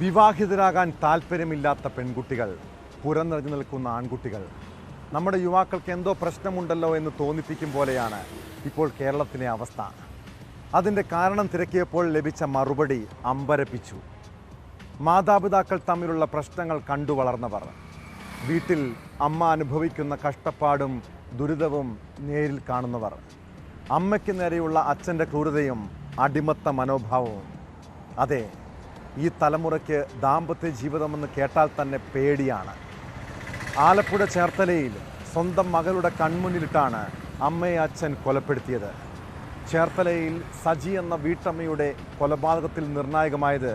വിവാഹിതരാകാൻ താല്പര്യമില്ലാത്ത പെൺകുട്ടികൾ, പുറംനിറഞ്ഞു നിൽക്കുന്ന ആൺകുട്ടികൾ. നമ്മുടെ യുവാക്കൾക്ക് എന്തോ പ്രശ്നമുണ്ടല്ലോ എന്ന് തോന്നിപ്പിക്കും പോലെയാണ് ഇപ്പോൾ കേരളത്തിലെ അവസ്ഥ. അതിൻ്റെ കാരണം തിരക്കിയപ്പോൾ ലഭിച്ച മറുപടി അമ്പരപ്പിച്ചു. മാതാപിതാക്കൾ തമ്മിലുള്ള പ്രശ്നങ്ങൾ കണ്ടു വളർന്നവർ, വീട്ടിൽ അമ്മ അനുഭവിക്കുന്ന കഷ്ടപ്പാടും ദുരിതവും നേരിൽ കാണുന്നവർ, അമ്മയ്ക്ക് നേരെയുള്ള അച്ഛൻ്റെ ക്രൂരതയും അടിമത്ത മനോഭാവവും. അതെ, ഈ തലമുറയ്ക്ക് ദാമ്പത്യ ജീവിതമെന്ന് കേട്ടാൽ തന്നെ പേടിയാണ്. ആലപ്പുഴ ചേർത്തലയിൽ സ്വന്തം മകളുടെ കൺമുന്നിലിട്ടാണ് അമ്മയെ അച്ഛൻ കൊലപ്പെടുത്തിയത്. ചേർത്തലയിൽ സജി എന്ന വീട്ടമ്മയുടെ കൊലപാതകത്തിൽ നിർണായകമായത്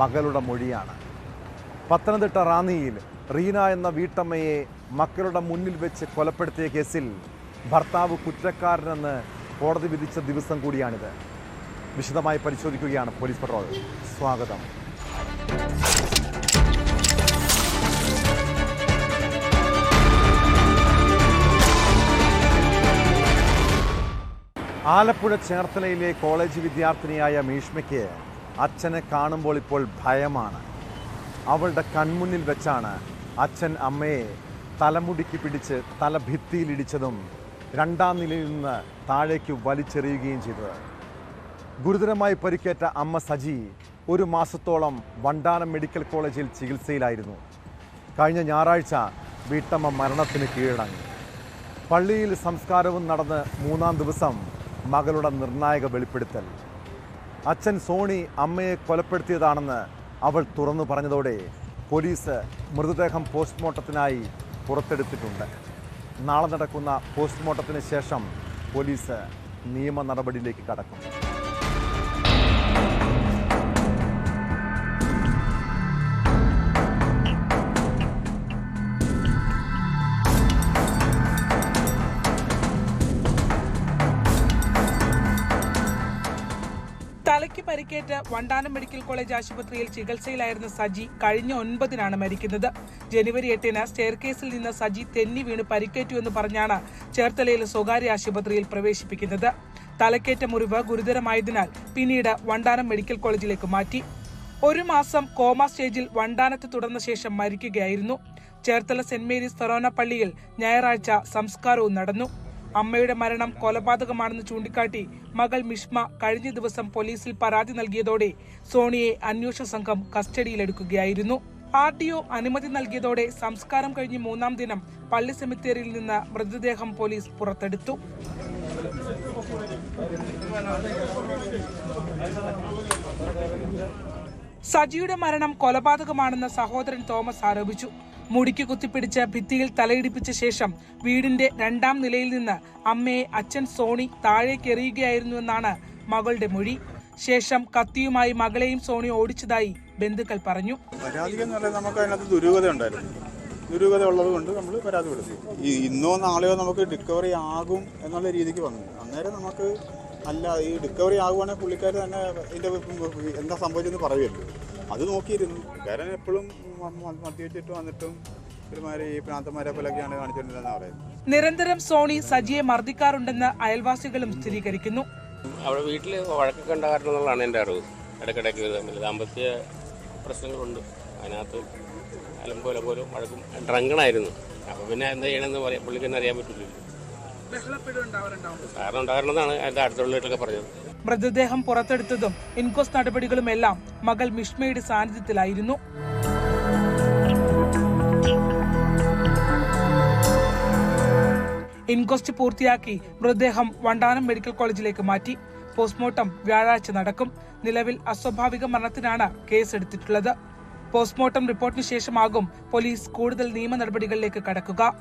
മകളുടെ മൊഴിയാണ്. പത്തനംതിട്ട റാന്നിയിൽ റീന എന്ന വീട്ടമ്മയെ മക്കളുടെ മുന്നിൽ വെച്ച് കൊലപ്പെടുത്തിയ കേസിൽ ഭർത്താവ് കുറ്റക്കാരനെന്ന് കോടതി വിധിച്ച ദിവസം കൂടിയാണിത്. വിശദമായി പരിശോധിക്കുകയാണ് പോലീസ് പട്രോൾ. സ്വാഗതം. ആലപ്പുഴ ചേർത്തലയിലെ കോളേജ് വിദ്യാർത്ഥിനിയായ മീഷ്മയ്ക്ക് അച്ഛനെ കാണുമ്പോൾ ഇപ്പോൾ ഭയമാണ്. അവളുടെ കൺമുന്നിൽ വെച്ചാണ് അച്ഛൻ അമ്മയെ തലമുടിക്ക് പിടിച്ച് തല ഭിത്തിയിലിടിച്ചതും രണ്ടാം നിലയിൽ നിന്ന് താഴേക്ക് വലിച്ചെറിയുകയും ചെയ്തത്. ഗുരുതരമായി പരിക്കേറ്റ അമ്മ സജി ഒരു മാസത്തോളം വണ്ടാനം മെഡിക്കൽ കോളേജിൽ ചികിത്സയിലായിരുന്നു. കഴിഞ്ഞ ഞായറാഴ്ച വീട്ടമ്മ മരണത്തിന് കീഴടങ്ങി. പള്ളിയിൽ സംസ്കാരവും നടന്ന് 3-ാം ദിവസം മകളുടെ നിർണായക വെളിപ്പെടുത്തൽ. അച്ഛൻ സോണി അമ്മയെ കൊലപ്പെടുത്തിയതാണെന്ന് അവൾ തുറന്നു പറഞ്ഞതോടെ പോലീസ് മൃതദേഹം പോസ്റ്റ്മോർട്ടത്തിനായി പുറത്തെടുത്തിട്ടുണ്ട്. നാളെ നടക്കുന്ന പോസ്റ്റ്മോർട്ടത്തിന് ശേഷം പോലീസ് നിയമ നടപടിയിലേക്ക് കടക്കും. തലയ്ക്ക് പരിക്കേറ്റ് വണ്ടാനം മെഡിക്കൽ കോളേജ് ആശുപത്രിയിൽ ചികിത്സയിലായിരുന്ന സജി കഴിഞ്ഞ 9-നാണ് മരിക്കുന്നത്. ജനുവരി 8-ന് സ്റ്റെയർകേസിൽ നിന്ന് സജി തെന്നി വീണ് പരിക്കേറ്റുവെന്ന് പറഞ്ഞാണ് ചേർത്തലയിലെ സ്വകാര്യ ആശുപത്രിയിൽ പ്രവേശിപ്പിക്കുന്നത്. തലക്കേറ്റ മുറിവ് ഗുരുതരമായതിനാൽ പിന്നീട് വണ്ടാനം മെഡിക്കൽ കോളേജിലേക്ക് മാറ്റി. 1 മാസം കോമ സ്റ്റേജിൽ വണ്ടാനത്ത് തുടർന്ന ശേഷം മരിക്കുകയായിരുന്നു. ചേർത്തല സെന്റ് മേരീസ് ഫെറോന പള്ളിയിൽ ഞായറാഴ്ച സംസ്കാരവും നടന്നു. അമ്മയുടെ മരണം കൊലപാതകമാണെന്ന് ചൂണ്ടിക്കാട്ടി മകൾ മിഷ്മ കഴിഞ്ഞ ദിവസം പോലീസിൽ പരാതി നൽകിയതോടെ സോണിയെ അന്വേഷണ സംഘം കസ്റ്റഡിയിലെടുക്കുകയായിരുന്നു. RDO അനുമതി നൽകിയതോടെ സംസ്കാരം കഴിഞ്ഞ് 3-ാം ദിനം പള്ളി സെമിത്തേരിയിൽ നിന്ന് മൃതദേഹം പോലീസ് പുറത്തെടുത്തു. സജിയുടെ മരണം കൊലപാതകമാണെന്ന് സഹോദരൻ തോമസ് ആരോപിച്ചു. മുടിക്ക് കുത്തിപ്പിടിച്ച് ഭിത്തിയിൽ തലയിടിപ്പിച്ച ശേഷം വീടിന്റെ 2-ാം നിലയിൽ നിന്ന് അമ്മയെ അച്ഛൻ സോണി താഴേക്ക് എറിയുകയായിരുന്നുവെന്നാണ് മകളുടെ മൊഴി. ശേഷം കത്തിയുമായി മകളെയും സോണി ഓടിച്ചതായി ബന്ധുക്കൾ പറഞ്ഞു. നമുക്ക് അതിനകത്ത് ദുരൂഹത ഉണ്ടായിരുന്നു. ദുരൂഹത ഉള്ളത് കൊണ്ട് നമ്മൾ പരാതി കൊടുത്തു. ഇന്നോ നാളെയോ നമുക്ക് ഡിസ്കവറി ആകും എന്നുള്ള രീതിക്ക് വന്നു. അന്നേരം നമുക്ക് അല്ല, ഈ ഡിസ്കവറി ആകുവാണെങ്കിൽ പുള്ളിക്കാർ തന്നെ ഇതിൻ്റെ എന്താ സംഭവിച്ചെന്ന് പറയുമല്ലോ. അത് നോക്കിയിരുന്നു. കാരണം എപ്പോഴും മദ്യവെച്ചിട്ട് വന്നിട്ടും ഒരുമാതിരി ഈ പ്രാന്തന്മാരെ പോലെയൊക്കെയാണ് കാണിച്ചുകൊണ്ടിരുന്നതെന്ന് പറയുന്നത്. നിരന്തരം സോണി സജിയെ മർദ്ദിക്കാറുണ്ടെന്ന് അയൽവാസികളും സ്ഥിരീകരിക്കുന്നു. അവിടെ വീട്ടിൽ വഴക്കൊക്കെ ഉണ്ടാകാറുണ്ടെന്നുള്ളതാണ് എൻ്റെ അറിവ്. ഇടയ്ക്കിടയ്ക്ക് ദാമ്പത്യ പ്രശ്നങ്ങളുണ്ട്. അതിനകത്ത് അലമ്പോല പോലും വഴക്കും ഡ്രങ്കണായിരുന്നു. അപ്പോൾ പിന്നെ എന്താ ചെയ്യണമെന്ന് പറയാം, പുള്ളിക്ക് തന്നെ അറിയാൻ പറ്റില്ല. കാരണം ഉണ്ടാകണമെന്നാണ് എൻ്റെ അടുത്തുള്ള വീട്ടിലൊക്കെ പറഞ്ഞത്. മൃതദേഹം പുറത്തെടുത്തതും ഇൻക്വസ്റ്റ് നടപടികളുമെല്ലാം മകൾ മിഷ്മയുടെ സാന്നിധ്യത്തിലായിരുന്നു. ഇൻക്വസ്റ്റ് പൂർത്തിയാക്കി മൃതദേഹം വണ്ടാനം മെഡിക്കൽ കോളേജിലേക്ക് മാറ്റി. പോസ്റ്റ്മോർട്ടം വ്യാഴാഴ്ച നടക്കും. നിലവിൽ അസ്വാഭാവിക മരണത്തിനാണ് കേസെടുത്തിട്ടുള്ളത്. പോസ്റ്റ്മോർട്ടം റിപ്പോർട്ടിന് ശേഷമാകും പോലീസ് കൂടുതൽ നിയമ നടപടികളിലേക്ക് കടക്കുക.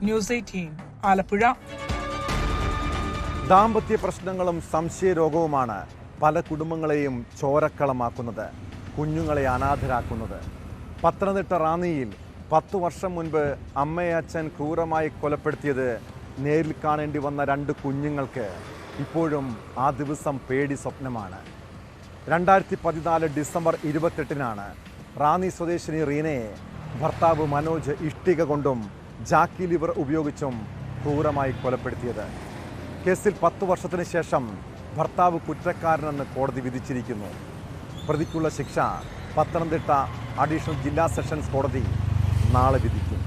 ന്യൂസ് 18 ആലപ്പുഴ. ദാമ്പത്യ പ്രശ്നങ്ങളും സംശയരോഗവുമാണ് പല കുടുംബങ്ങളെയും ചോരക്കളമാക്കുന്നത്, കുഞ്ഞുങ്ങളെ അനാഥരാക്കുന്നത്. പത്തനംതിട്ട റാന്നിയിൽ 10 വർഷം മുൻപ് അമ്മയെ അച്ഛൻ ക്രൂരമായി കൊലപ്പെടുത്തിയത് നേരിൽ കാണേണ്ടി വന്ന 2 കുഞ്ഞുങ്ങൾക്ക് ഇപ്പോഴും ആ ദിവസം പേടി സ്വപ്നമാണ്. 2014 ഡിസംബർ 28-നാണ് റാന്നി സ്വദേശിനി റീനയെ ഭർത്താവ് മനോജ് ഇഷ്ടിക കൊണ്ടും ജാക്കി ലിവർ ഉപയോഗിച്ചും ക്രൂരമായി കൊലപ്പെടുത്തിയത്. കേസിൽ 10 വർഷത്തിന് ശേഷം ഭർത്താവ് കുറ്റക്കാരനെന്ന് കോടതി വിധിച്ചിരിക്കുന്നു. പ്രതിക്കുള്ള ശിക്ഷ പത്തനംതിട്ട അഡീഷണൽ ജില്ലാ സെഷൻസ് കോടതി നാളെ വിധിക്കും.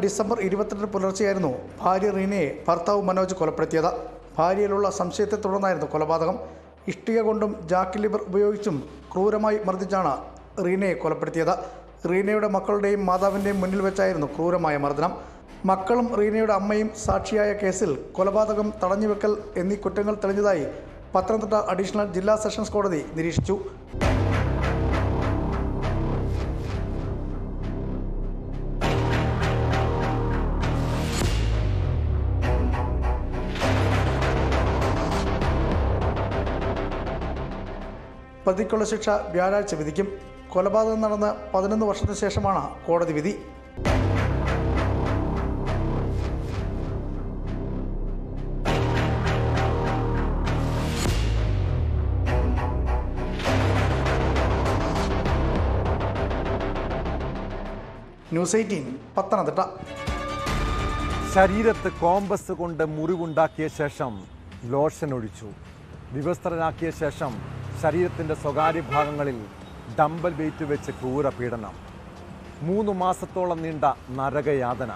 ഡിസംബർ 22 പുലർച്ചെയായിരുന്നു ഭാര്യ റീനയെ ഭർത്താവ് മനോജ് കൊലപ്പെടുത്തിയത്. ഭാര്യയിലുള്ള സംശയത്തെ തുടർന്നായിരുന്നു കൊലപാതകം. ഇഷ്ടിക കൊണ്ടും ജാക്കി ലിവർ ഉപയോഗിച്ചും ക്രൂരമായി മർദ്ദിച്ചാണ് റീനയെ കൊലപ്പെടുത്തിയത്. റീനയുടെ മക്കളുടെയും മാതാവിൻ്റെയും മുന്നിൽ വെച്ചായിരുന്നു ക്രൂരമായ മർദ്ദനം. മക്കളും റീനയുടെ അമ്മയും സാക്ഷിയായ കേസിൽ കൊലപാതകം, തടഞ്ഞുവെക്കൽ എന്നീ കുറ്റങ്ങൾ തെളിഞ്ഞതായി പത്തനംതിട്ട അഡീഷണൽ ജില്ലാ സെഷൻസ് കോടതി നിരീക്ഷിച്ചു. പ്രതിക്കുള്ള ശിക്ഷ വ്യാഴാഴ്ച വിധിക്കും. കൊലപാതകം നടന്ന് 11 വർഷത്തിന് ശേഷമാണ് കോടതി വിധി. ന്യൂസ് 18 പത്തനംതിട്ട. ശരീരത്ത് കോമ്പസ് കൊണ്ട് മുറിവുണ്ടാക്കിയ ശേഷം ലോഷൻ ഒഴിച്ചു. വിവസ്ത്രനാക്കിയ ശേഷം ശരീരത്തിൻ്റെ സ്വകാര്യ ഭാഗങ്ങളിൽ ഡംബൽ വെയിറ്റ് വെച്ച് ക്രൂര പീഡനം. 3 മാസത്തോളം നീണ്ട നരകയാതന.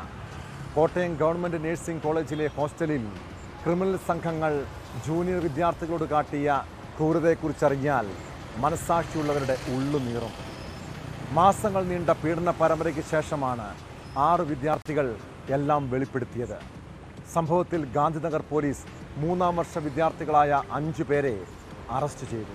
കോട്ടയം ഗവൺമെൻറ് നഴ്സിംഗ് കോളേജിലെ ഹോസ്റ്റലിൽ ക്രിമിനൽ സംഘങ്ങൾ ജൂനിയർ വിദ്യാർത്ഥികളോട് കാട്ടിയ ക്രൂരതയെക്കുറിച്ചറിഞ്ഞാൽ മനസ്സാക്ഷിയുള്ളവരുടെ ഉള്ളുനീറും. മാസങ്ങൾ നീണ്ട പീഡന പരമ്പരയ്ക്ക് ശേഷമാണ് 6 വിദ്യാർത്ഥികൾ എല്ലാം വെളിപ്പെടുത്തിയത്. സംഭവത്തിൽ ഗാന്ധിനഗർ പോലീസ് 3-ാം വർഷ വിദ്യാർത്ഥികളായ 5 പേരെ അറസ്റ്റ് ചെയ്തു.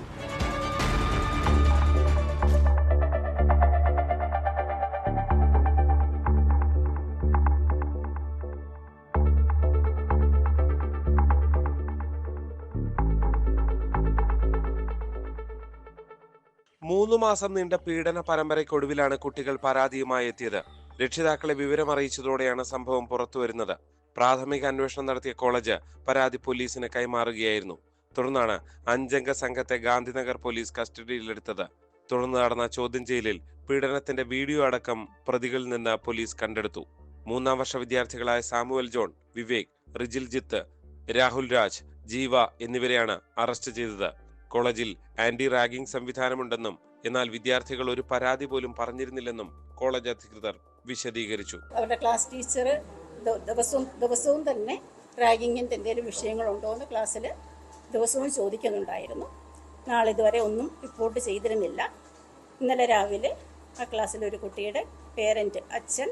മൂന്ന് മാസം നീണ്ട പീഡന പരമ്പരയ്ക്കൊടുവിലാണ് കുട്ടികൾ പരാതിയുമായി എത്തിയത്. രക്ഷിതാക്കളെ വിവരമറിയിച്ചതോടെയാണ് സംഭവം പുറത്തുവരുന്നത്. പ്രാഥമിക അന്വേഷണം നടത്തിയ കോളേജ് പരാതി പോലീസിന് കൈമാറുകയായിരുന്നു. തുടർന്നാണ് 5-അംഗ സംഘത്തെ ഗാന്ധിനഗർ പോലീസ് കസ്റ്റഡിയിലെടുത്തത്. തുടർന്ന് നടന്ന ചോദ്യം ചെയ്യലിൽ പീഡനത്തിന്റെ വീഡിയോ അടക്കം പ്രതികളിൽ നിന്ന് പോലീസ് കണ്ടെടുത്തു. 3-ാം വർഷ വിദ്യാർത്ഥികളായ സാമുവൽ ജോൺ, വിവേക്, റിജിൽജിത്ത്, രാഹുൽ രാജ്, ജീവ എന്നിവരെയാണ് അറസ്റ്റ് ചെയ്തത്. കോളേജിൽ ആന്റി റാഗിംഗ് സംവിധാനമുണ്ടെന്നും എന്നാൽ വിദ്യാർത്ഥികൾ ഒരു പരാതി പോലും പറഞ്ഞിരുന്നില്ലെന്നും കോളേജ് അധികൃതർ വിശദീകരിച്ചു. അവരുടെ ക്ലാസ് ടീച്ചർ ദിവസവും തന്നെ റാഗിങ്ങിൻ്റെ എന്തെങ്കിലും വിഷയങ്ങളുണ്ടോ എന്ന് ക്ലാസ്സിൽ ദിവസവും ചോദിക്കുന്നുണ്ടായിരുന്നു. നാളിതുവരെ ഒന്നും റിപ്പോർട്ട് ചെയ്തിരുന്നില്ല. ഇന്നലെ രാവിലെ ആ ക്ലാസ്സിലൊരു കുട്ടിയുടെ പേരന്റ്, അച്ഛൻ,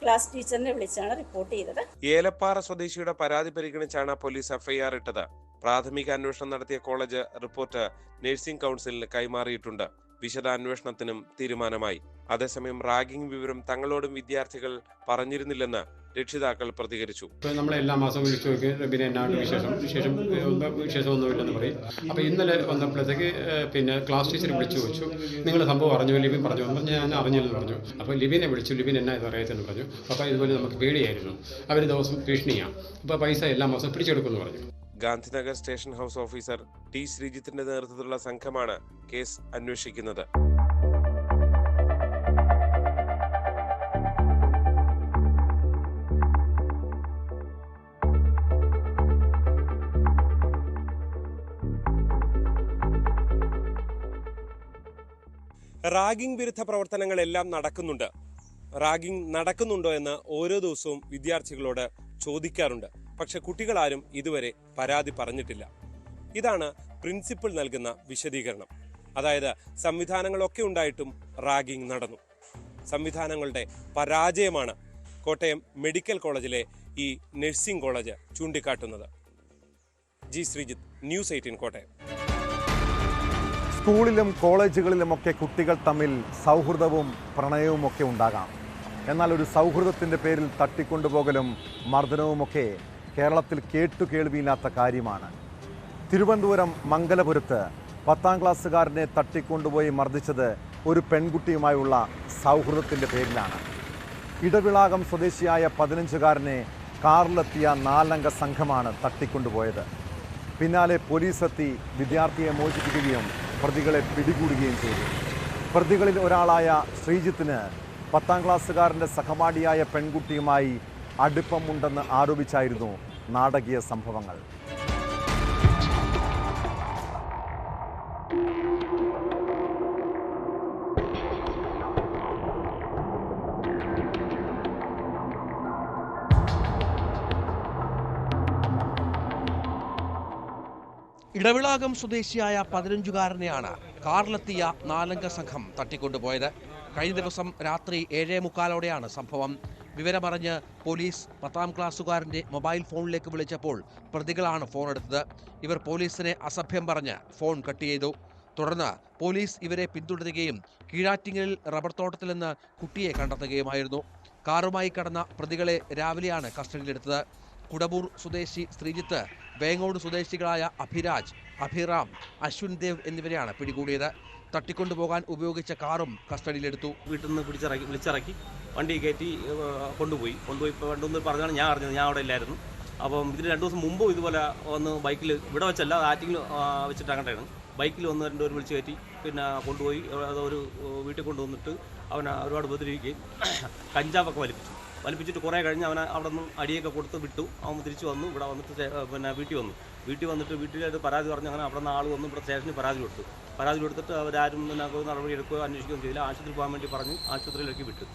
ക്ലാസ് ടീച്ചറിനെ വിളിച്ചാണ് റിപ്പോർട്ട് ചെയ്തത്. ഏലപ്പാറ സ്വദേശിയുടെ പരാതി പരിഗണിച്ചാണ് പോലീസ് എഫ്ഐആർ ഇട്ടത്. പ്രാഥമിക അന്വേഷണം നടത്തിയ കോളേജ് റിപ്പോർട്ട് നഴ്സിംഗ് കൗൺസിലിന് കൈമാറിയിട്ടുണ്ട്. വിശദാന്വേഷണത്തിനും തീരുമാനമായി. അതേസമയം റാഗിംഗ് വിവരം തങ്ങളോടും വിദ്യാർത്ഥികൾ പറഞ്ഞിരുന്നില്ലെന്ന് രക്ഷിതാക്കൾ പ്രതികരിച്ചു. നമ്മളെ എല്ലാ മാസവും വിളിച്ചു നോക്കി പിന്നെ എന്നാണ് വിശേഷമൊന്നുമില്ലെന്ന് പറയും. അപ്പോൾ ഇന്നലെ വന്നപ്പോഴത്തേക്ക് പിന്നെ ക്ലാസ് ടീച്ചർ വിളിച്ചു ചോദിച്ചു, നിങ്ങൾ സംഭവം അറിഞ്ഞു? ലിബിൻ പറഞ്ഞു. ഞാൻ അറിഞ്ഞില്ലെന്ന് പറഞ്ഞു. അപ്പോൾ ലിബിനെ വിളിച്ചു. ലിബിൻ എന്നാ ഇത് അറിയത്തെന്ന് പറഞ്ഞു. അപ്പോൾ ഇതുപോലെ നമുക്ക് പേടിയായിരുന്നു, അവർ ദിവസം ഭീഷണിയാണ്, അപ്പോൾ പൈസ എല്ലാ മാസവും പിടിച്ചെടുക്കുമെന്ന് പറഞ്ഞു. Gandhinagar station house officer T ശ്രീജിത്തിന്റെ നേതൃത്വത്തിലുള്ള സംഘമാണ് കേസ് അന്വേഷിക്കുന്നത്. റാഗിംഗ് വിരുദ്ധ പ്രവർത്തനങ്ങളെല്ലാം നടക്കുന്നുണ്ട്. റാഗിംഗ് നടക്കുന്നുണ്ടോ എന്ന് ഓരോ ദിവസവും വിദ്യാർത്ഥികളോട് ചോദിക്കാറുണ്ട്. പക്ഷെ കുട്ടികളാരും ഇതുവരെ പരാതി പറഞ്ഞിട്ടില്ല. ഇതാണ് പ്രിൻസിപ്പൽ നൽകുന്ന വിശദീകരണം. അതായത് സംവിധാനങ്ങളൊക്കെ ഉണ്ടായിട്ടും റാഗിംഗ് നടന്നു. സംവിധാനങ്ങളുടെ പരാജയമാണ് കോട്ടയം മെഡിക്കൽ കോളേജിലെ ഈ നഴ്സിംഗ് കോളേജ് ചൂണ്ടിക്കാട്ടുന്നത്. G Sreejith, news 18 Kottayam. സ്കൂളിലും കോളേജുകളിലുമൊക്കെ കുട്ടികൾ തമ്മിൽ സൗഹൃദവും പ്രണയവും ഒക്കെ ഉണ്ടാകാം. എന്നാൽ ഒരു സൗഹൃദത്തിൻ്റെ പേരിൽ തട്ടിക്കൊണ്ടുപോകലും മർദ്ദനവുമൊക്കെ കേരളത്തിൽ കേട്ടുകേൾവിയില്ലാത്ത കാര്യമാണ്. തിരുവനന്തപുരം മംഗലപുരത്ത് 10ാം ക്ലാസ്സുകാരനെ തട്ടിക്കൊണ്ടുപോയി മർദ്ദിച്ചത് ഒരു പെൺകുട്ടിയുമായുള്ള സൗഹൃദത്തിൻ്റെ പേരിലാണ്. ഇടവിളാകം സ്വദേശിയായ 15-കാരനെ കാറിലെത്തിയ 4-അംഗ സംഘമാണ് തട്ടിക്കൊണ്ടുപോയത്. പിന്നാലെ പോലീസെത്തി വിദ്യാർത്ഥിയെ മോചിപ്പിക്കുകയും പ്രതികളെ പിടികൂടുകയും ചെയ്തു. പ്രതികളിൽ ഒരാളായ ശ്രീജിത്തിന് 10ാം ക്ലാസ്സുകാരൻ്റെ സഹപാഠിയായ പെൺകുട്ടിയുമായി അടുപ്പമുണ്ടെന്ന് ആരോപിച്ചായിരുന്നു നാടകീയ സംഭവങ്ങൾ. ഇടവിളാകം സ്വദേശിയായ 15-കാരനെയാണ് കാറിലെത്തിയ 4-അംഗ സംഘം തട്ടിക്കൊണ്ടുപോയത്. കഴിഞ്ഞ ദിവസം രാത്രി 7:45-ഓടെയാണ് സംഭവം. വിവരമറിഞ്ഞ് പോലീസ് 10ാം ക്ലാസ്സുകാരന്റെ മൊബൈൽ ഫോണിലേക്ക് വിളിച്ചപ്പോൾ പ്രതികളാണ് ഫോൺ എടുത്തത്. ഇവർ പോലീസിനെ അസഭ്യം പറഞ്ഞ് ഫോൺ കട്ട് ചെയ്തു. തുടർന്ന് പോലീസ് ഇവരെ പിന്തുടരുകയും കീഴാറ്റിങ്ങലിൽ റബ്ബർ തോട്ടത്തിൽ നിന്ന് കുട്ടിയെ കണ്ടെത്തുകയുമായിരുന്നു. കാറുമായി കടന്ന പ്രതികളെ രാവിലെയാണ് കസ്റ്റഡിയിലെടുത്തത്. കുടബൂർ സ്വദേശി ശ്രീജിത്ത്, വേങ്ങോട് സ്വദേശികളായ അഭിരാജ്, അഭിറാം, അശ്വിൻ ദേവ് എന്നിവരെയാണ് പിടികൂടിയത്. തട്ടിക്കൊണ്ടുപോകാൻ ഉപയോഗിച്ച കാറും കസ്റ്റഡിയിലെടുത്തു. വീട്ടിൽ നിന്ന് വിളിച്ചിറക്കി വണ്ടി കയറ്റി കൊണ്ടുപോയി കൊണ്ടുവന്ന് പറഞ്ഞാണ് ഞാൻ അറിഞ്ഞത്. ഞാൻ അവിടെ ഇല്ലായിരുന്നു. അപ്പം ഇതിന് 2 ദിവസം മുമ്പും ഇതുപോലെ വന്ന് ബൈക്കിൽ, ഇവിടെ വെച്ചല്ല, ആറ്റിങ്ങിൽ വെച്ചിട്ട് അങ്ങോട്ടാണ് ബൈക്കിൽ വന്ന് 2 പേർ വിളിച്ച് കയറ്റി പിന്നെ കൊണ്ടുപോയി ഒരു വീട്ടിൽ കൊണ്ടുവന്നിട്ട് അവനെ ഒരുപാട് ഉപദ്രവിക്കുകയും കഞ്ചാവൊക്കെ വലിപ്പിച്ചിട്ട് കുറേ കഴിഞ്ഞ് അവനെ അവിടെ നിന്ന് അടിയൊക്കെ കൊടുത്ത് വിട്ടു. അവൻ തിരിച്ചു വന്നു. ഇവിടെ വന്നിട്ട് പിന്നെ വീട്ടിൽ വന്നിട്ട് വീട്ടിലായിട്ട് പരാതി പറഞ്ഞു. അങ്ങനെ അവിടെ നിന്ന് ആൾ വന്നു ഇവിടെ സ്റ്റേഷനിൽ പരാതി കൊടുത്തിട്ട് അവരാരും പിന്നെ നടപടി എടുക്കുകയോ അന്വേഷിക്കുകയോ ചെയ്തില്ല. ആശുപത്രിയിൽ പോകാൻ വേണ്ടി പറഞ്ഞ് ആശുപത്രിയിലേക്ക് വിട്ടു.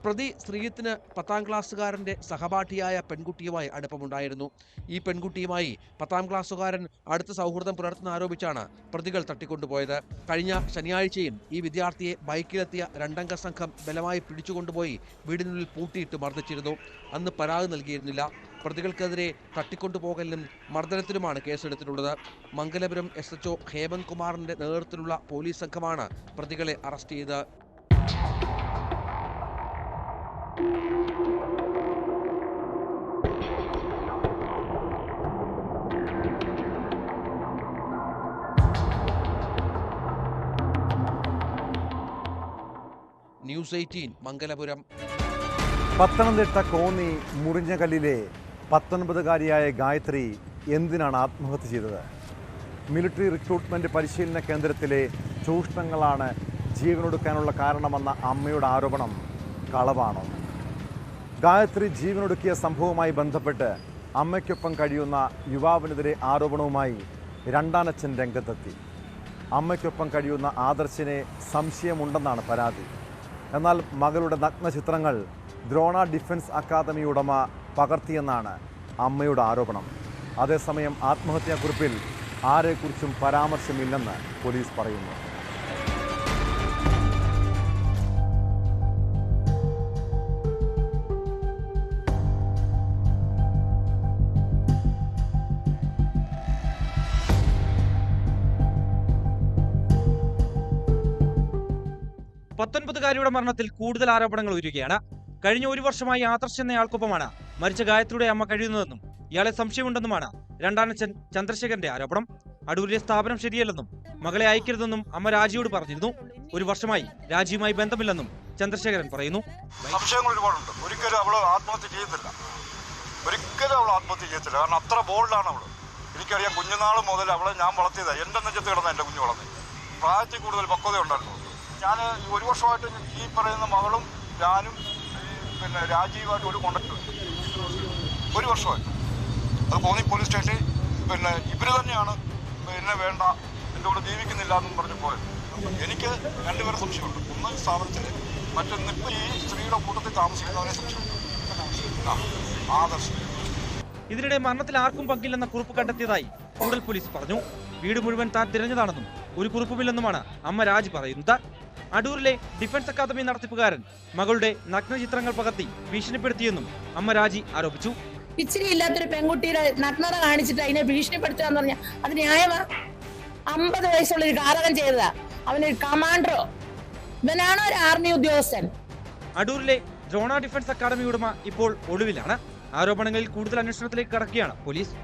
പ്രതി ശ്രീജിത്തിന് 10ാം ക്ലാസ്സുകാരന്റെ സഹപാഠിയായ പെൺകുട്ടിയുമായി അടുപ്പമുണ്ടായിരുന്നു. ഈ പെൺകുട്ടിയുമായി 10ാം ക്ലാസ്സുകാരൻ അടുത്ത സൗഹൃദം പുലർത്തുന്ന ആരോപിച്ചാണ് പ്രതികൾ തട്ടിക്കൊണ്ടുപോയത്. കഴിഞ്ഞ ശനിയാഴ്ചയും ഈ വിദ്യാർത്ഥിയെ ബൈക്കിലെത്തിയ 2-അംഗ സംഘം ബലമായി പിടിച്ചുകൊണ്ടുപോയി വീടിനുള്ളിൽ പൂട്ടിയിട്ട് മർദ്ദിച്ചിരുന്നു. അന്ന് പരാതി നൽകിയിരുന്നില്ല. പ്രതികൾക്കെതിരെ തട്ടിക്കൊണ്ടുപോകലിനും മർദ്ദനത്തിനുമാണ് കേസെടുത്തിട്ടുള്ളത്. മംഗലപുരം SHO ഹേമന്ത് കുമാറിന്റെ നേതൃത്വത്തിലുള്ള പോലീസ് സംഘമാണ് പ്രതികളെ അറസ്റ്റ് ചെയ്തത്. ന്യൂസ് 18 മംഗലപുരം. പത്തനംതിട്ട കോന്നി മുറിഞ്ഞകല്ലിലെ 19-കാരിയായ ഗായത്രി എന്തിനാണ് ആത്മഹത്യ ചെയ്തത്? മിലിറ്ററി റിക്രൂട്ട്മെന്റ് പരിശീലന കേന്ദ്രത്തിലെ ചൂഷണങ്ങളാണ് ജീവനൊടുക്കാനുള്ള കാരണമെന്ന അമ്മയുടെ ആരോപണം കളവാണോ? ഗായത്രി ജീവനൊടുക്കിയ സംഭവവുമായി ബന്ധപ്പെട്ട് അമ്മയ്ക്കൊപ്പം കഴിയുന്ന യുവാവിനെതിരെ ആരോപണവുമായി രണ്ടാനച്ഛൻ രംഗത്തെത്തി. അമ്മയ്ക്കൊപ്പം കഴിയുന്ന ആദർശിനെ സംശയമുണ്ടെന്നാണ് പരാതി. എന്നാൽ മകളുടെ നഗ്നചിത്രങ്ങൾ ദ്രോണ ഡിഫൻസ് അക്കാദമി ഉടമ പകർത്തിയെന്നാണ് അമ്മയുടെ ആരോപണം. അതേസമയം ആത്മഹത്യാക്കുറിപ്പിൽ ആരെക്കുറിച്ചും പരാമർശമില്ലെന്ന് പോലീസ് പറയുന്നു. പത്തൊൻപതുകാരിയുടെ മരണത്തിൽ കൂടുതൽ ആരോപണങ്ങൾ ഉയരുകയാണ്. കഴിഞ്ഞ 1 വർഷമായി ആദർശ് എന്നയാൾക്കൊപ്പമാണ് മരിച്ച ഗായത്രിയുടെ അമ്മ കഴിയുന്നതെന്നും ഇയാളെ സംശയമുണ്ടെന്നുമാണ് രണ്ടാനച്ഛൻ ചന്ദ്രശേഖരന്റെ ആരോപണം. അടൂരിലെ സ്ഥാപനം ശരിയല്ലെന്നും മകളെ അയക്കരുതെന്നും അമ്മ രാജിയോട് പറഞ്ഞിരുന്നു. 1 വർഷമായി രാജിയുമായി ബന്ധമില്ലെന്നും ചന്ദ്രശേഖരൻ പറയുന്നു. സംശയങ്ങൾ ഒരുപാടുണ്ട്. ഒരിക്കലും അവൾ ആത്മഹത്യ ചെയ്യത്തില്ല. കാരണം അത്ര ബോൾഡാണ് അവള്. എനിക്കറിയാം, കുഞ്ഞുനാൾ മുതൽ അവളെ ഞാൻ വളർത്തിയതാണ്. എൻ്റെ നെഞ്ചത്ത് കിടന്ന എൻ്റെ കുഞ്ഞു വളർത്തി. പ്രായത്തിൽ കൂടുതൽ പക്വത ഉണ്ടായിരുന്നു. ഞാൻ 1 വർഷമായിട്ട് ഈ പറയുന്ന മകളും ഞാനും പിന്നെ രാജീവായിട്ട് ഒരു കോണ്ടാക്ട് 1 വർഷമായിട്ട്. അത് കോന്നി പോലീസ് സ്റ്റേഷനിൽ പിന്നെ ഇവർ തന്നെയാണ് എന്നെ വേണ്ട, എൻ്റെ കൂടെ ജീവിക്കുന്നില്ല എന്നും പറഞ്ഞ് പോയത്. എനിക്ക് 2 പേരെ സംശയമുണ്ട്. ഒന്ന് സ്ഥാപനത്തിൽ, മറ്റൊന്ന് ഇപ്പോൾ ഈ സ്ത്രീയുടെ കൂട്ടത്തിൽ താമസിക്കുന്നവരെ സംശയമുണ്ട്. ആദർശ്. ഇതിനിടെ മരണത്തിൽ ആർക്കും പങ്കില്ലെന്ന കുറിപ്പ് കണ്ടെത്തിയതായി കൂടൽ പോലീസ് പറഞ്ഞു. വീട് മുഴുവൻ താൻ തിരഞ്ഞതാണെന്നും ഒരു കുറിപ്പുമില്ലെന്നുമാണ് അമ്മ രാജി പറയുന്നത്. അടൂരിലെ ഡിഫൻസ് അക്കാദമി നടത്തിപ്പുകാരൻ മകളുടെ നഗ്നചിത്രങ്ങൾ പകർത്തി ഭീഷണിപ്പെടുത്തിയെന്നും അമ്മ രാജി ആരോപിച്ചു. ഇച്ചിരി ഇല്ലാത്തൊരു പെൺകുട്ടിയുടെ നഗ്നത കാണിച്ചിട്ട് അതിനെ ഭീഷണിപ്പെടുത്തുക എന്ന് പറഞ്ഞാൽ അത് ന്യായമാ? 50 വയസ്സുള്ള ഒരു കാരകൻ ചെയ്തതാ. അവനൊരു കമാൻഡറോ? ഇവനാണോ ഒരു ആർമി ഉദ്യോഗസ്ഥൻ? അടൂരിലെ ദ്രോണ ഡിഫൻസ് അക്കാദമി ഉടമ ഇപ്പോൾ ഒളിവിലാണ്. ആരോപണങ്ങളിൽ കൂടുതൽ അന്വേഷണത്തിലേക്ക് കടക്കുകയാണ് പോലീസ്.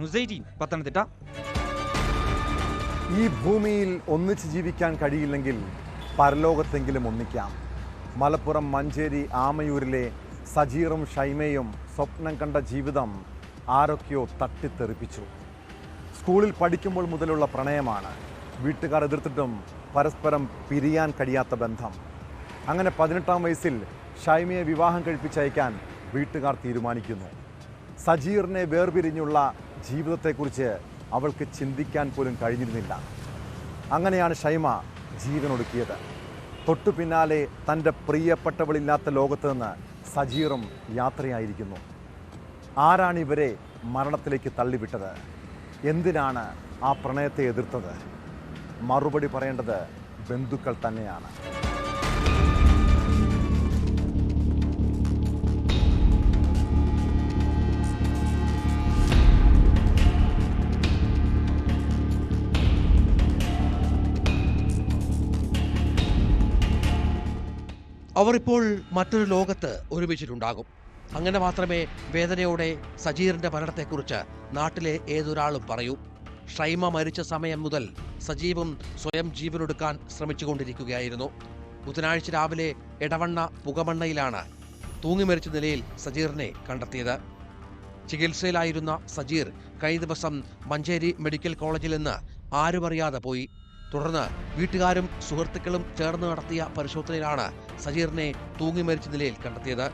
ന്യൂസ് 18 പത്തനംതിട്ട. ഈ ഭൂമിയിൽ ഒന്നിച്ച് ജീവിക്കാൻ കഴിയില്ലെങ്കിൽ പരലോകത്തെങ്കിലും ഒന്നിക്കാം. മലപ്പുറം മഞ്ചേരി ആമയൂരിലെ സജീറും ഷൈമയും സ്വപ്നം കണ്ട ജീവിതം ആരൊക്കെയോ തട്ടിത്തെറിപ്പിച്ചു. സ്കൂളിൽ പഠിക്കുമ്പോൾ മുതലുള്ള പ്രണയമാണ്. വീട്ടുകാർ എതിർത്തിട്ടും പരസ്പരം പിരിയാൻ കഴിയാത്ത ബന്ധം. അങ്ങനെ 18-ാം വയസ്സിൽ ഷൈമയെ വിവാഹം കഴിപ്പിച്ചയക്കാൻ വീട്ടുകാർ തീരുമാനിക്കുന്നു. സജീറിനെ വേർപിരിഞ്ഞുള്ള ജീവിതത്തെക്കുറിച്ച് അവൾക്ക് ചിന്തിക്കാൻ പോലും കഴിഞ്ഞിരുന്നില്ല. അങ്ങനെയാണ് ഷൈമ ജീവനൊടുക്കിയത്. തൊട്ടു പിന്നാലെ തൻ്റെ പ്രിയപ്പെട്ടവളില്ലാത്ത ലോകത്ത് നിന്ന് സജീറും യാത്രയായിരിക്കുന്നു. ആരാണിവരെ മരണത്തിലേക്ക് തള്ളിവിട്ടത്? എന്തിനാണ് ആ പ്രണയത്തെ എതിർത്തത്? മറുപടി പറയേണ്ടത് ബന്ധുക്കൾ തന്നെയാണ്. അവർ ഇപ്പോൾ മറ്റൊരു ലോകത്ത് ഒരുമിച്ചിട്ടുണ്ടാകും. അങ്ങനെ മാത്രമേ വേദനയോടെ സജീറിന്റെ മരണത്തെക്കുറിച്ച് നാട്ടിലെ ഏതൊരാളും പറയൂ. ഷൈമ മരിച്ച സമയം മുതൽ സജീവും സ്വയം ജീവനൊടുക്കാൻ ശ്രമിച്ചുകൊണ്ടിരിക്കുകയായിരുന്നു. ബുധനാഴ്ച രാവിലെ എടവണ്ണ പുകമണ്ണയിലാണ് തൂങ്ങി മരിച്ച നിലയിൽ സജീറിനെ കണ്ടെത്തിയത്. ചികിത്സയിലായിരുന്ന സജീർ കഴിഞ്ഞ ദിവസം മഞ്ചേരി മെഡിക്കൽ കോളേജിൽ നിന്ന് ആരുമറിയാതെ പോയി. തുടർന്ന് വീട്ടുകാരും സുഹൃത്തുക്കളും ചേർന്ന് നടത്തിയ പരിശോധനയിലാണ് സജീറിനെ തൂങ്ങി മരിച്ച നിലയിൽ കണ്ടെത്തിയത്.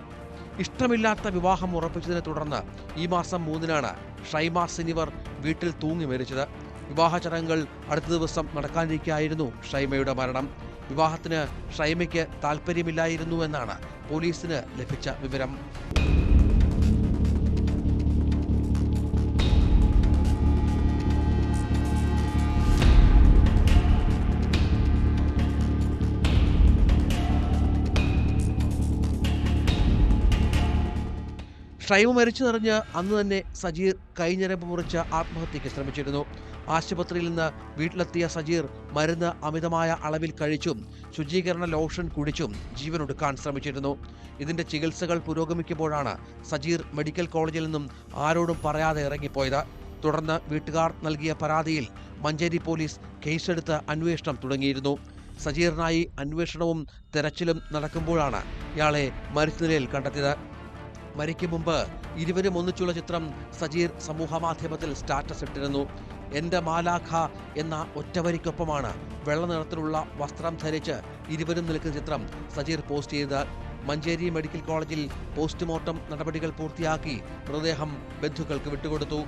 ഇഷ്ടമില്ലാത്ത വിവാഹം ഉറപ്പിച്ചതിനെ തുടർന്ന് ഈ മാസം 3-നാണ് ഷൈമ സിനിവർ വീട്ടിൽ തൂങ്ങി മരിച്ചത്. വിവാഹ ചടങ്ങുകൾ അടുത്ത ദിവസം നടക്കാനിരിക്കെയായിരുന്നു ഷൈമയുടെ മരണം. വിവാഹത്തിന് ഷൈമയ്ക്ക് താല്പര്യമില്ലായിരുന്നു എന്നാണ് പോലീസിന് ലഭിച്ച വിവരം. ഷൈമ മരിച്ചതറിഞ്ഞ് അന്ന് തന്നെ സജീർ കൈഞ്ഞരമ്പ് മുറിച്ച് ആത്മഹത്യയ്ക്ക് ശ്രമിച്ചിരുന്നു. ആശുപത്രിയിൽ നിന്ന് വീട്ടിലെത്തിയ സജീർ മരുന്ന് അമിതമായ അളവിൽ കഴിച്ചും ശുചീകരണ ലോഷൻ കുടിച്ചും ജീവനൊടുക്കാൻ ശ്രമിച്ചിരുന്നു. ഇതിന്റെ ചികിത്സകൾ പുരോഗമിക്കുമ്പോഴാണ് സജീർ മെഡിക്കൽ കോളേജിൽ നിന്നും ആരോടും പറയാതെ ഇറങ്ങിപ്പോയത്. തുടർന്ന് വീട്ടുകാർ നൽകിയ പരാതിയിൽ മഞ്ചേരി പോലീസ് കേസെടുത്ത് അന്വേഷണം തുടങ്ങിയിരുന്നു. സജീറിനായി അന്വേഷണവും തെരച്ചിലും നടക്കുമ്പോഴാണ് ഇയാളെ മരിച്ച നിലയിൽ കണ്ടെത്തിയത്. മരിക്കും മുമ്പ് ഇരുവരും ഒന്നിച്ചുള്ള ചിത്രം സജീർ സമൂഹമാധ്യമത്തിൽ സ്റ്റാറ്റസ് ഇട്ടിരുന്നു. എൻ്റെ മാലാഖ എന്ന ഒറ്റവരിക്കൊപ്പമാണ് വെള്ള നിറത്തിലുള്ള വസ്ത്രം ധരിച്ച് ഇരുവരും നിൽക്കുന്ന ചിത്രം സജീർ പോസ്റ്റ് ചെയ്തത്. മഞ്ചേരി മെഡിക്കൽ കോളേജിൽ പോസ്റ്റ്മോർട്ടം നടപടികൾ പൂർത്തിയാക്കി മൃതദേഹം ബന്ധുക്കൾക്ക് വിട്ടുകൊടുത്തു.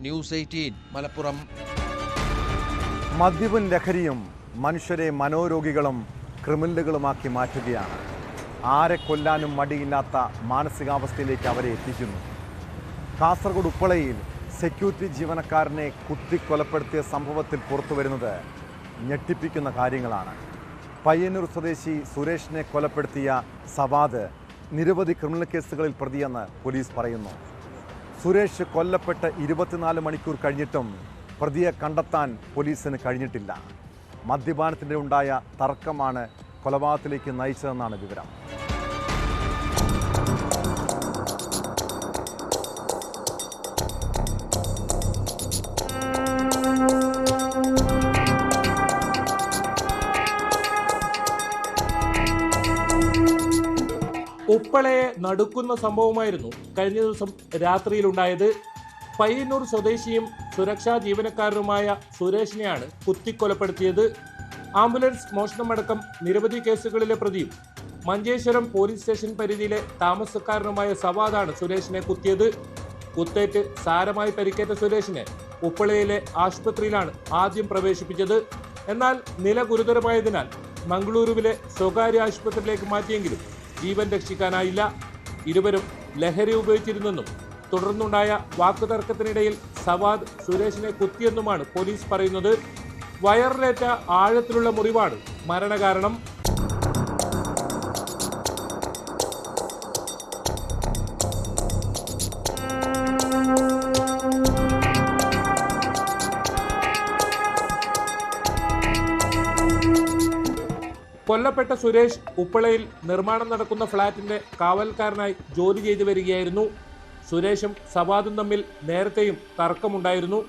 ന്യൂസ് 18 മലപ്പുറം. മദ്യവും ലഹരിയും മനുഷ്യരെ മനോരോഗികളും ക്രിമിനലുകളുമാക്കി മാറ്റുകയാണ്. ആരെ കൊല്ലാനും മടിയില്ലാത്ത മാനസികാവസ്ഥയിലേക്ക് അവരെ എത്തിക്കുന്നു. കാസർഗോഡ് ഉപ്പളയിൽ സെക്യൂരിറ്റി ജീവനക്കാരനെ കുത്തിക്കൊലപ്പെടുത്തിയ സംഭവത്തിൽ പുറത്തുവരുന്നത് ഞെട്ടിപ്പിക്കുന്ന കാര്യങ്ങളാണ്. പയ്യന്നൂർ സ്വദേശി സുരേഷിനെ കൊലപ്പെടുത്തിയ സവാദ് നിരവധി ക്രിമിനൽ കേസുകളിൽ പ്രതിയെന്ന് പോലീസ് പറയുന്നു. സുരേഷ് കൊല്ലപ്പെട്ട് 24 മണിക്കൂർ കഴിഞ്ഞിട്ടും പ്രതിയെ കണ്ടെത്താൻ പോലീസിന് കഴിഞ്ഞിട്ടില്ല. മദ്യപാനത്തിൻ്റെ ഉണ്ടായ തർക്കമാണ് കൊലപാതകത്തിലേക്ക് നയിച്ചതെന്നാണ് വിവരം. ഉപ്പളയെ നടുക്കുന്ന സംഭവമായിരുന്നു കഴിഞ്ഞ ദിവസം രാത്രിയിലുണ്ടായത്. പയ്യന്നൂർ സ്വദേശിയും സുരക്ഷാ ജീവനക്കാരനുമായ സുരേഷിനെയാണ് കുത്തിക്കൊലപ്പെടുത്തിയത്. ആംബുലൻസ് മോഷണമടക്കം നിരവധി കേസുകളിലെ പ്രതിയും മഞ്ചേശ്വരം പോലീസ് സ്റ്റേഷൻ പരിധിയിലെ താമസക്കാരനുമായ സവാദാണ് സുരേഷിനെ കുത്തിയത്. കുത്തേറ്റ് സാരമായി പരിക്കേറ്റ സുരേഷിനെ ഉപ്പളയിലെ ആശുപത്രിയിലാണ് ആദ്യം പ്രവേശിപ്പിച്ചത്. എന്നാൽ നില ഗുരുതരമായതിനാൽ മംഗളൂരുവിലെ സ്വകാര്യ ആശുപത്രിയിലേക്ക് മാറ്റിയെങ്കിലും ജീവൻ രക്ഷിക്കാനായില്ല. ഇരുവരും ലഹരി ഉപയോഗിച്ചിരുന്നെന്നും തുടർന്നുണ്ടായ വാക്കുതർക്കത്തിനിടയിൽ സവാദ് സുരേഷിനെ കുത്തിയെന്നുമാണ് പോലീസ് പറയുന്നത്. വയറിലേറ്റ ആഴത്തിലുള്ള മുറിവാണ് മരണകാരണം. കൊല്ലപ്പെട്ട സുരേഷ് ഉപ്പളയിൽ നിർമ്മാണം നടക്കുന്ന ഫ്ളാറ്റിന്റെ കാവൽക്കാരനായി ജോലി ചെയ്തു വരികയായിരുന്നു. സുരേഷും സവാദും തമ്മിൽ നേരത്തെയും തർക്കമുണ്ടായിരുന്നു.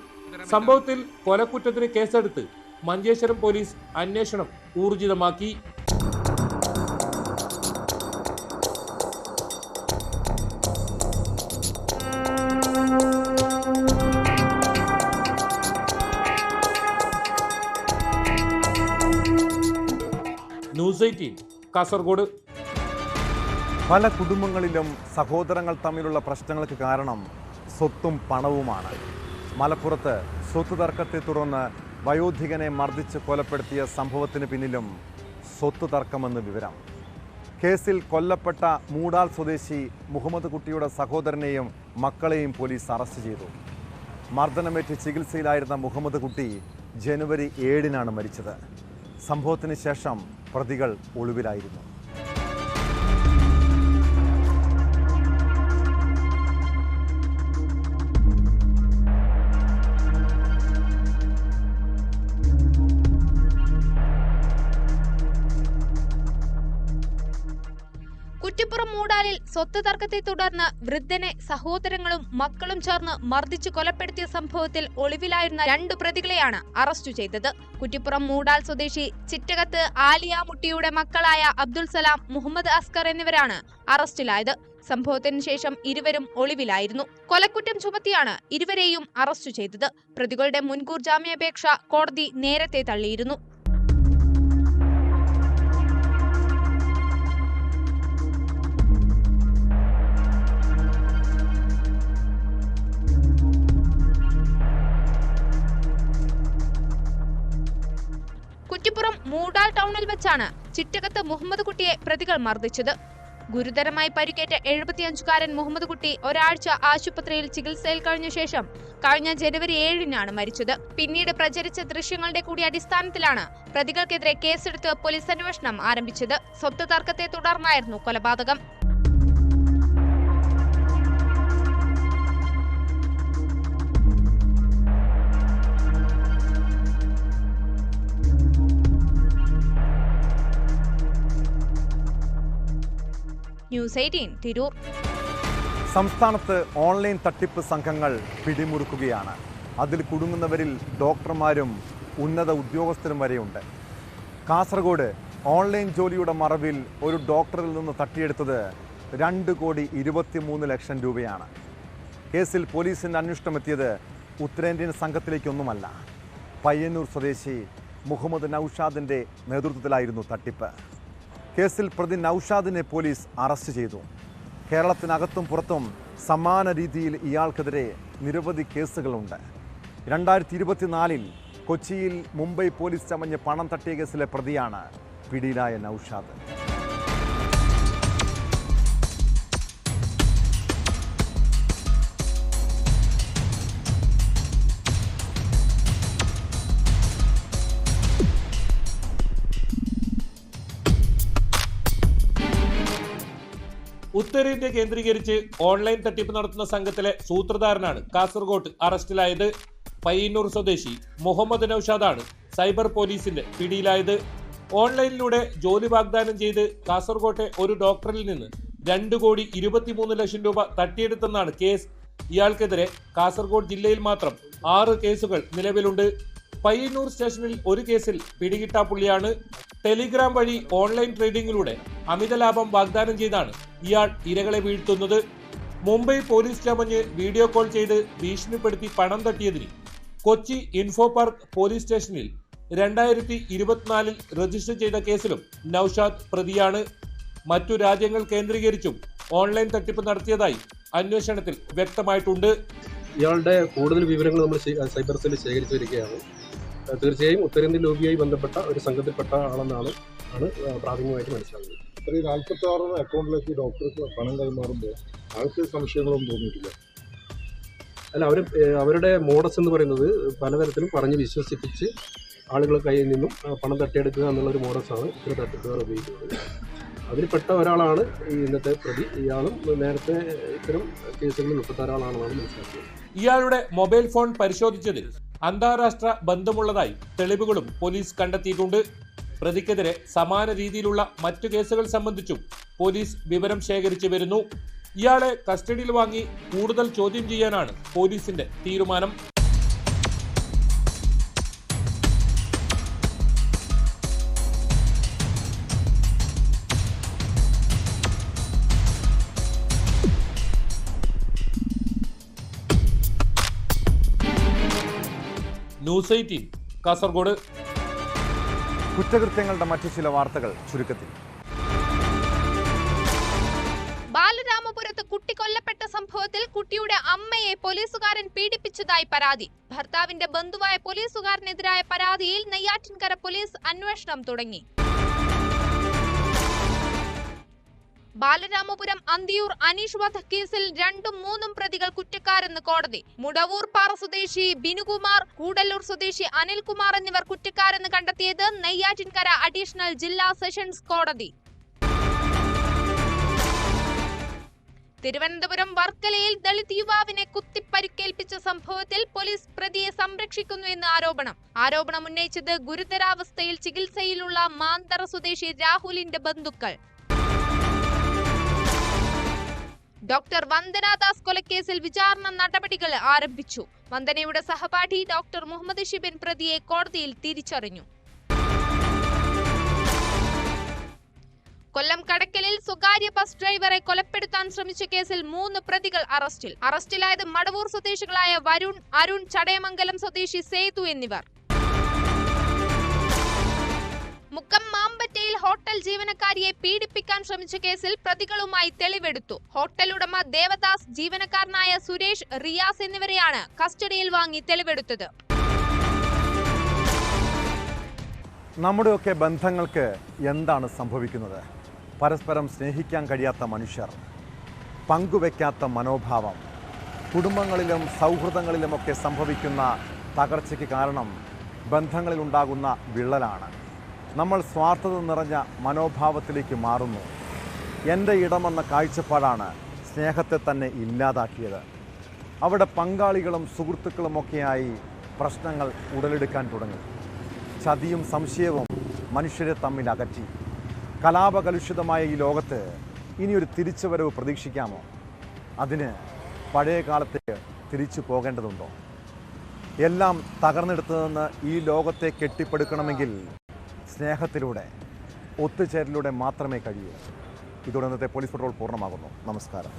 സംഭവത്തിൽ കൊലക്കുറ്റത്തിന് കേസെടുത്ത് മഞ്ചേശ്വരം പോലീസ് അന്വേഷണം ഊർജിതമാക്കി. ന്യൂസ് 18 കാസർഗോഡ്. പല കുടുംബങ്ങളിലും സഹോദരങ്ങൾ തമ്മിലുള്ള പ്രശ്നങ്ങൾക്ക് കാരണം സ്വത്തും പണവുമാണ്. മലപ്പുറത്ത് സ്വത്ത് തർക്കത്തെ തുടർന്ന് വയോധികനെ മർദ്ദിച്ച് കൊലപ്പെടുത്തിയ സംഭവത്തിന് പിന്നിലും സ്വത്ത് തർക്കമെന്ന് വിവരം. കേസിൽ കൊല്ലപ്പെട്ട മൂടാൽ സ്വദേശി മുഹമ്മദ് കുട്ടിയുടെ സഹോദരനെയും മക്കളെയും പോലീസ് അറസ്റ്റ് ചെയ്തു. മർദ്ദനമേറ്റ് ചികിത്സയിലായിരുന്ന മുഹമ്മദ് കുട്ടി ജനുവരി 7-നാണ് മരിച്ചത്. സംഭവത്തിന് ശേഷം പ്രതികൾ ഒളിവിലായിരുന്നു. കുറ്റിപ്പുറം മൂടാലിൽ സ്വത്ത് തർക്കത്തെ തുടർന്ന് വൃദ്ധനെ സഹോദരങ്ങളും മക്കളും ചേർന്ന് മർദ്ദിച്ചു കൊലപ്പെടുത്തിയ സംഭവത്തിൽ ഒളിവിലായിരുന്ന 2 പ്രതികളെയാണ് അറസ്റ്റ് ചെയ്തത്. കുറ്റിപ്പുറം മൂടാൽ സ്വദേശി ചിറ്റകത്ത് ആലിയാമുട്ടിയുടെ മക്കളായ അബ്ദുൽ സലാം, മുഹമ്മദ് അസ്കർ എന്നിവരാണ് അറസ്റ്റിലായത്. സംഭവത്തിന് ശേഷം ഇരുവരും ഒളിവിലായിരുന്നു. കൊലക്കുറ്റം ചുമത്തിയാണ് ഇരുവരെയും അറസ്റ്റ് ചെയ്തത്. പ്രതികളുടെ മുൻകൂർ ജാമ്യാപേക്ഷ കോടതി നേരത്തെ തള്ളിയിരുന്നു. കുറ്റിപ്പുറം മൂടാൽ ടൗണിൽ വെച്ചാണ് ചിറ്റകത്ത് മുഹമ്മദ് കുട്ടിയെ പ്രതികൾ മർദ്ദിച്ചത്. ഗുരുതരമായി പരിക്കേറ്റ 75-കാരൻ മുഹമ്മദ് കുട്ടി ഒരാഴ്ച ആശുപത്രിയിൽ ചികിത്സയിൽ കഴിഞ്ഞ ശേഷം കഴിഞ്ഞ ജനുവരി 7-നാണ് മരിച്ചത്. പിന്നീട് പ്രചരിച്ച ദൃശ്യങ്ങളുടെ കൂടി അടിസ്ഥാനത്തിലാണ് പ്രതികൾക്കെതിരെ കേസെടുത്ത് പോലീസ് അന്വേഷണം ആരംഭിച്ചത്. സ്വത്ത് തർക്കത്തെ തുടർന്നായിരുന്നു കൊലപാതകം. ന്യൂസ് 18 തിരൂർ. സംസ്ഥാനത്ത് ഓൺലൈൻ തട്ടിപ്പ് സംഘങ്ങൾ പിടിമുറുക്കുകയാണ്. അതിൽ കുടുങ്ങുന്നവരിൽ ഡോക്ടർമാരും ഉന്നത ഉദ്യോഗസ്ഥരും വരെയുണ്ട്. കാസർഗോഡ് ഓൺലൈൻ ജോലിയുടെ മറവിൽ ഒരു ഡോക്ടറിൽ നിന്ന് തട്ടിയെടുത്തത് 2,23,00,000 രൂപയാണ്. കേസിൽ പോലീസിൻ്റെ അന്വേഷണമെത്തിയത് ഉത്തരേന്ത്യൻ സംഘത്തിലേക്കൊന്നുമല്ല. പയ്യന്നൂർ സ്വദേശി മുഹമ്മദ് നൌഷാദിൻ്റെ നേതൃത്വത്തിലായിരുന്നു തട്ടിപ്പ്. കേസിൽ പ്രതി നൌഷാദിനെ പോലീസ് അറസ്റ്റ് ചെയ്തു. കേരളത്തിനകത്തും പുറത്തും സമാന രീതിയിൽ ഇയാൾക്കെതിരെ നിരവധി കേസുകളുണ്ട്. 2024-ൽ കൊച്ചിയിൽ മുംബൈ പോലീസ് ചമഞ്ഞ് പണം തട്ടിയ കേസിലെ പ്രതിയാണ് പിടിയിലായ നൌഷാദ്. ഉത്തരേന്ത്യ കേന്ദ്രീകരിച്ച് ഓൺലൈൻ തട്ടിപ്പ് നടത്തുന്ന സംഘത്തിലെ സൂത്രധാരനാണ് കാസർഗോഡ് അറസ്റ്റിലായത്. പയ്യന്നൂർ സ്വദേശി മുഹമ്മദ് നൌഷാദാണ് സൈബർ പോലീസിന്റെ പിടിയിലായത്. ഓൺലൈനിലൂടെ ജോലി വാഗ്ദാനം ചെയ്ത് കാസർഗോട്ടെ ഒരു ഡോക്ടറിൽ നിന്ന് 2,23,00,000 രൂപ തട്ടിയെടുത്തെന്നാണ് കേസ്. ഇയാൾക്കെതിരെ കാസർഗോഡ് ജില്ലയിൽ മാത്രം 6 കേസുകൾ നിലവിലുണ്ട്. പയ്യന്നൂർ സ്റ്റേഷനിൽ ഒരു കേസിൽ പിടികിട്ടാപ്പുള്ളിയാണ്. ടെലിഗ്രാം വഴി ഓൺലൈൻ ട്രേഡിംഗിലൂടെ അമിത ലാഭം വാഗ്ദാനം ചെയ്താണ് ഇയാൾ ഇരകളെ വീഴ്ത്തുന്നത്. മുംബൈ പോലീസ് ചമഞ്ഞ് വീഡിയോ കോൾ ചെയ്ത് ഭീഷണിപ്പെടുത്തി പണം തട്ടിയതിന് കൊച്ചി ഇൻഫോ പാർക്ക് പോലീസ് സ്റ്റേഷനിൽ 2024-ൽ രജിസ്റ്റർ ചെയ്ത കേസിലും നൌഷാദ് പ്രതിയാണ്. മറ്റു രാജ്യങ്ങൾ കേന്ദ്രീകരിച്ചും ഓൺലൈൻ തട്ടിപ്പ് നടത്തിയതായി അന്വേഷണത്തിൽ വ്യക്തമായിട്ടുണ്ട്. ഇയാളുടെ കൂടുതൽ വിവരങ്ങൾ നമ്മൾ സൈബർ സെല്ലിൽ ശേഖരിച്ചു വരികയാണ്. തീർച്ചയായും ഉത്തരേന്ത്യൻ ലോബിയായി ബന്ധപ്പെട്ട ഒരു സംഘത്തിൽപ്പെട്ട ആളെന്നാണ് പ്രാഥമികമായിട്ട് മനസ്സിലാകുന്നത്. 46 അക്കൗണ്ടിലേക്ക് ഡോക്ടർക്ക് പണം കൈമാറുമ്പോൾ ആൾക്ക് സംശയങ്ങളൊന്നും തോന്നിയിട്ടില്ല. അല്ല, അവരുടെ മോഡസ് എന്ന് പറയുന്നത് പലതരത്തിലും പറഞ്ഞ് വിശ്വസിപ്പിച്ച് ആളുകളുടെ കയ്യിൽ നിന്നും പണം തട്ടിയെടുക്കുക എന്നുള്ളൊരു മോഡസാണ് ഇത്തരം തട്ടിപ്പുകാർ ഉപയോഗിക്കുന്നത്. അതിൽപ്പെട്ട ഒരാളാണ് ഈ ഇന്നത്തെ പ്രതി. ഇയാളും നേരത്തെ ഇത്തരം കേസുകളിൽ ഉൾപ്പെട്ട ഒരാളാണെന്നാണ് മനസ്സിലാക്കിയത്. ഇയാളുടെ മൊബൈൽ ഫോൺ പരിശോധിച്ചതിൽ അന്താരാഷ്ട്ര ബന്ധമുള്ളതായി തെളിവുകളും പോലീസ് കണ്ടെത്തിയിട്ടുണ്ട്. പ്രതിക്കെതിരെ സമാന രീതിയിലുള്ള മറ്റു കേസുകൾ സംബന്ധിച്ചും പോലീസ് വിവരം ശേഖരിച്ചു വരുന്നു. ഇയാളെ കസ്റ്റഡിയിൽ വാങ്ങി കൂടുതൽ ചോദ്യം ചെയ്യാനാണ് പോലീസിന്റെ തീരുമാനം. ന്യൂസ് 18 കാസർഗോഡ്. കുറ്റകൃത്യങ്ങളുടെ മറ്റു ചില വാർത്തകൾ ചുരുക്കത്തിൽ. ബാലരാമപുരത്ത് കുട്ടി കൊല്ലപ്പെട്ട സംഭവത്തിൽ കുട്ടിയുടെ അമ്മയെ പോലീസുകാരൻ പീഡിപ്പിച്ചതായി പരാതി. ഭർത്താവിന്റെ ബന്ധുവായ പോലീസുകാരനെതിരായ പരാതിയിൽ നെയ്യാറ്റിൻകര പോലീസ് അന്വേഷണം തുടങ്ങി. ബാലരാമപുരം അന്തിയൂർ അനീഷ് വധക്കേസിൽ 2ഉം 3ഉം പ്രതികൾ കുറ്റക്കാരെന്ന് കോടതി. മുടവൂർ പാറ സ്വദേശി ബിനുകുമാർ, കൂടല്ലൂർ സ്വദേശി അനിൽകുമാർ എന്നിവർ കുറ്റക്കാരെന്ന് കണ്ടെത്തിയത് നെയ്യാറ്റിൻകര അഡീഷണൽ ജില്ലാ സെഷൻസ് കോടതി. തിരുവനന്തപുരം വർക്കലയിൽ ദളിത് യുവാവിനെ കുത്തിപ്പരിക്കേൽപ്പിച്ച സംഭവത്തിൽ പോലീസ് പ്രതിയെ സംരക്ഷിക്കുന്നുവെന്ന് ആരോപണം ഉന്നയിച്ചത് ഗുരുതരാവസ്ഥയിൽ ചികിത്സയിലുള്ള മാന്തറ സ്വദേശി രാഹുലിന്റെ ബന്ധുക്കൾ. ഡോക്ടർ വന്ദനാദാസ് കൊലക്കേസിൽ വിചാരണ നടപടികൾ ആരംഭിച്ചു. വന്ദനയുടെ സഹപാഠി ഡോക്ടർ മുഹമ്മദ് ഷിബിൻ പ്രതിയെ കോടതിയിൽ തിരിച്ചറിഞ്ഞു. കൊല്ലം കടക്കലിൽ സ്വകാര്യ ബസ് ഡ്രൈവറെ കൊലപ്പെടുത്താൻ ശ്രമിച്ച കേസിൽ 3 പ്രതികൾ അറസ്റ്റിലായത് മടവൂർ സ്വദേശികളായ വരുൺ, അരുൺ, ചടയമംഗലം സ്വദേശി സേതു എന്നിവർ. മുക്കം മാമ്പറ്റയിൽ ഹോട്ടൽ ജീവനക്കാരിയെ പീഡിപ്പിക്കാൻ ശ്രമിച്ച കേസിൽ പ്രതികളുമായി തെളിവെടുത്തു. ഹോട്ടൽ ഉടമ ദേവദാസ്, ജീവനക്കാരനായ സുരേഷ്, റിയാസ് എന്നിവരെയാണ് കസ്റ്റഡിയിൽ വാങ്ങി തെളിവെടുത്തത്. നമ്മുടെയൊക്കെ ബന്ധങ്ങൾക്ക് എന്താണ് സംഭവിക്കുന്നത്? പരസ്പരം സ്നേഹിക്കാൻ കഴിയാത്ത മനുഷ്യർ, പങ്കുവെക്കാത്ത മനോഭാവം, കുടുംബങ്ങളിലും സൗഹൃദങ്ങളിലുമൊക്കെ സംഭവിക്കുന്ന തകർച്ചയ്ക്ക് കാരണം ബന്ധങ്ങളിലുണ്ടാകുന്ന വിള്ളലാണ്. നമ്മൾ സ്വാർത്ഥത നിറഞ്ഞ മനോഭാവത്തിലേക്ക് മാറുന്നു. എൻ്റെ ഇടമെന്ന കാഴ്ചപ്പാടാണ് സ്നേഹത്തെ തന്നെ ഇല്ലാതാക്കിയത്. അവിടെ പങ്കാളികളും സുഹൃത്തുക്കളുമൊക്കെയായി പ്രശ്നങ്ങൾ ഉടലെടുക്കാൻ തുടങ്ങി. ചതിയും സംശയവും മനുഷ്യരെ തമ്മിൽ അകറ്റി. കലാപകലുഷിതമായ ഈ ലോകത്ത് ഇനിയൊരു തിരിച്ചുവരവ് പ്രതീക്ഷിക്കാമോ? അതിന് പഴയ കാലത്തേക്ക് തിരിച്ചു പോകേണ്ടതുണ്ടോ? എല്ലാം തകർന്നെടുത്തതെന്ന് ഈ ലോകത്തെ കെട്ടിപ്പടുക്കണമെങ്കിൽ സ്നേഹത്തിലൂടെ, ഒത്തുചേരലിലൂടെ മാത്രമേ കഴിയൂ. ഇതോടെ ഇന്നത്തെ പോലീസ് പട്രോൾ പൂർണ്ണമാകുന്നു. നമസ്കാരം.